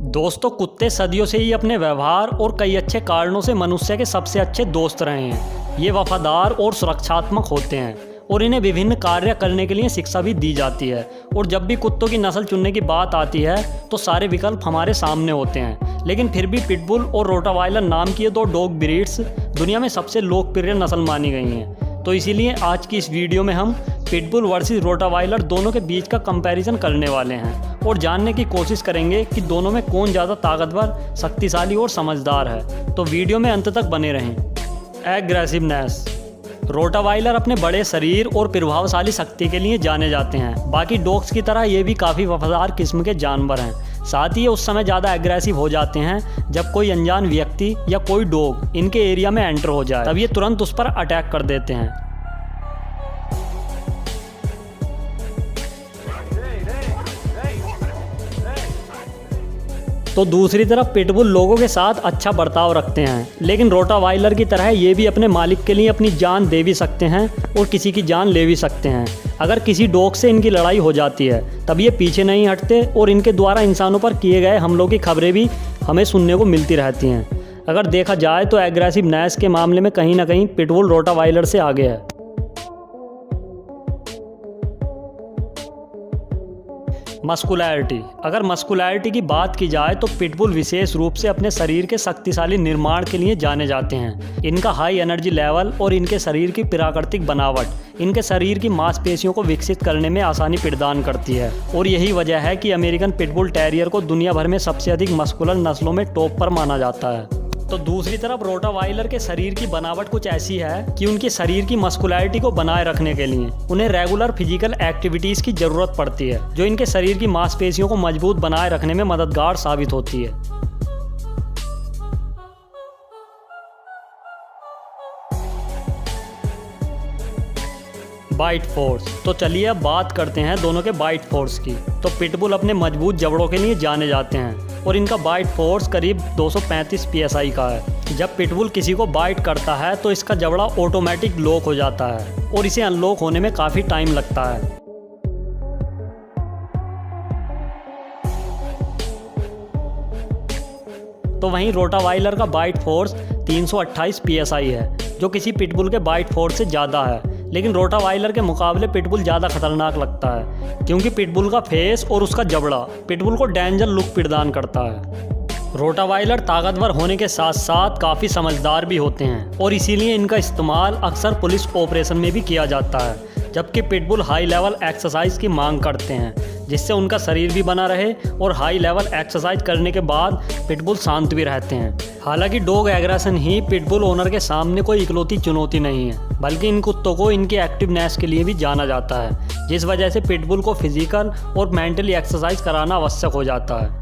दोस्तों, कुत्ते सदियों से ही अपने व्यवहार और कई अच्छे कारणों से मनुष्य के सबसे अच्छे दोस्त रहे हैं। ये वफादार और सुरक्षात्मक होते हैं और इन्हें विभिन्न कार्य करने के लिए शिक्षा भी दी जाती है। और जब भी कुत्तों की नस्ल चुनने की बात आती है तो सारे विकल्प हमारे सामने होते हैं, लेकिन फिर भी पिटबुल और रोटावाइलर नाम की ये दो डॉग ब्रीड्स दुनिया में सबसे लोकप्रिय नस्ल मानी गई हैं। तो इसीलिए आज की इस वीडियो में हम पिटबुल वर्सेस रोटावाइलर दोनों के बीच का कंपैरिजन करने वाले हैं और जानने की कोशिश करेंगे कि दोनों में कौन ज़्यादा ताकतवर, शक्तिशाली और समझदार है। तो वीडियो में अंत तक बने रहें। एग्रेसिवनेस। रोटावाइलर अपने बड़े शरीर और प्रभावशाली शक्ति के लिए जाने जाते हैं। बाकी डॉग्स की तरह ये भी काफ़ी वफादार किस्म के जानवर हैं। साथ ही ये उस समय ज़्यादा एग्रेसिव हो जाते हैं जब कोई अनजान व्यक्ति या कोई डॉग इनके एरिया में एंटर हो जाए, तब ये तुरंत उस पर अटैक कर देते हैं। तो दूसरी तरफ पिटबुल लोगों के साथ अच्छा बर्ताव रखते हैं, लेकिन रोटावाइलर की तरह ये भी अपने मालिक के लिए अपनी जान दे भी सकते हैं और किसी की जान ले भी सकते हैं। अगर किसी डॉग से इनकी लड़ाई हो जाती है तब ये पीछे नहीं हटते और इनके द्वारा इंसानों पर किए गए हमलों की खबरें भी हमें सुनने को मिलती रहती हैं। अगर देखा जाए तो एग्रेसिवनेस के मामले में कहीं ना कहीं पिटबुल रोटावाइलर से आगे है। मस्कुलैरिटी। अगर मस्कुलैरिटी की बात की जाए तो पिटबुल विशेष रूप से अपने शरीर के शक्तिशाली निर्माण के लिए जाने जाते हैं। इनका हाई एनर्जी लेवल और इनके शरीर की प्राकृतिक बनावट इनके शरीर की मांसपेशियों को विकसित करने में आसानी प्रदान करती है और यही वजह है कि अमेरिकन पिटबुल टेरियर को दुनिया भर में सबसे अधिक मस्कुलर नस्लों में टॉप पर माना जाता है। तो दूसरी तरफ रोटावाइलर के शरीर की बनावट कुछ ऐसी है कि उनके शरीर की मस्कुलैरिटी को बनाए रखने के लिए उन्हें रेगुलर फिजिकल एक्टिविटीज की जरूरत पड़ती है, जो इनके शरीर की मांसपेशियों को मजबूत बनाए रखने में मददगार साबित होती है। Bite force. तो चलिए अब बात करते हैं दोनों के बाइट फोर्स की। तो पिटबुल अपने मजबूत जबड़ों के लिए जाने जाते हैं और इनका बाइट फोर्स करीब 235 psi का है। जब पिटबुल किसी को बाइट करता है तो इसका जबड़ा ऑटोमेटिक लॉक हो जाता है और इसे अनलॉक होने में काफ़ी टाइम लगता है। तो वहीं रोटावाइलर का बाइट फोर्स 328 psi है, जो किसी पिटबुल के बाइट फोर्स से ज़्यादा है। लेकिन रोटावाइलर के मुकाबले पिटबुल ज़्यादा खतरनाक लगता है, क्योंकि पिटबुल का फेस और उसका जबड़ा पिटबुल को डेंजर लुक प्रदान करता है। रोटावाइलर ताकतवर होने के साथ साथ काफ़ी समझदार भी होते हैं और इसीलिए इनका इस्तेमाल अक्सर पुलिस ऑपरेशन में भी किया जाता है, जबकि पिटबुल हाई लेवल एक्सरसाइज की मांग करते हैं, जिससे उनका शरीर भी बना रहे और हाई लेवल एक्सरसाइज करने के बाद पिटबुल शांत भी रहते हैं। हालांकि डॉग एग्रेशन ही पिटबुल ओनर के सामने कोई इकलौती चुनौती नहीं है, बल्कि इन कुत्तों को इनकी एक्टिवनेस के लिए भी जाना जाता है, जिस वजह से पिटबुल को फिजिकल और मेंटली एक्सरसाइज कराना आवश्यक हो जाता है।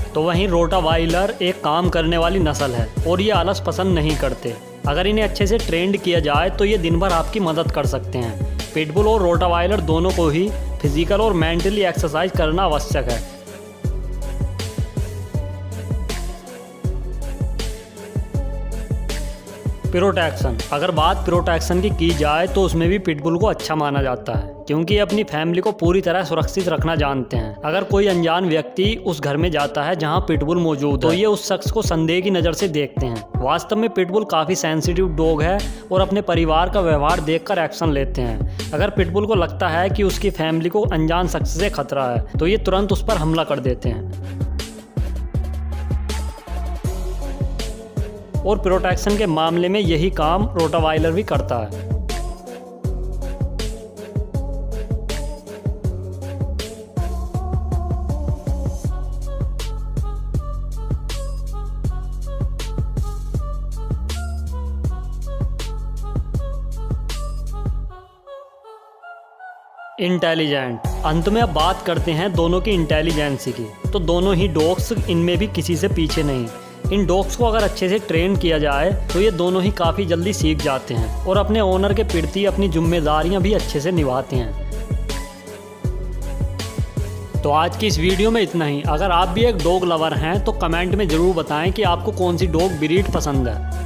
तो वहीं रोटावाइलर एक काम करने वाली नस्ल है और ये आलस पसंद नहीं करते। अगर इन्हें अच्छे से ट्रेंड किया जाए तो ये दिन भर आपकी मदद कर सकते हैं। पिटबुल और रोटावाइलर दोनों को ही फिजिकल और मेंटली एक्सरसाइज करना आवश्यक है। प्रोटेक्शन। अगर बात प्रोटेक्शन की जाए तो उसमें भी पिटबुल को अच्छा माना जाता है, क्योंकि अपनी फैमिली को पूरी तरह सुरक्षित रखना जानते हैं। अगर कोई अनजान व्यक्ति उस घर में जाता है जहां पिटबुल मौजूद है तो ये उस शख्स को संदेह की नज़र से देखते हैं। वास्तव में पिटबुल काफ़ी सेंसिटिव डॉग है और अपने परिवार का व्यवहार देखकर एक्शन लेते हैं। अगर पिटबुल को लगता है कि उसकी फैमिली को अनजान शख्स से खतरा है तो ये तुरंत उस पर हमला कर देते हैं। और प्रोटेक्शन के मामले में यही काम रोटावाइलर भी करता है। इंटेलिजेंट। अंत में अब बात करते हैं दोनों की इंटेलिजेंसी की। तो दोनों ही डॉग्स इनमें भी किसी से पीछे नहीं। इन डॉग्स को अगर अच्छे से ट्रेन किया जाए तो ये दोनों ही काफ़ी जल्दी सीख जाते हैं और अपने ओनर के प्रति अपनी जिम्मेदारियां भी अच्छे से निभाते हैं। तो आज की इस वीडियो में इतना ही। अगर आप भी एक डॉग लवर हैं तो कमेंट में ज़रूर बताएं कि आपको कौन सी डॉग ब्रीड पसंद है।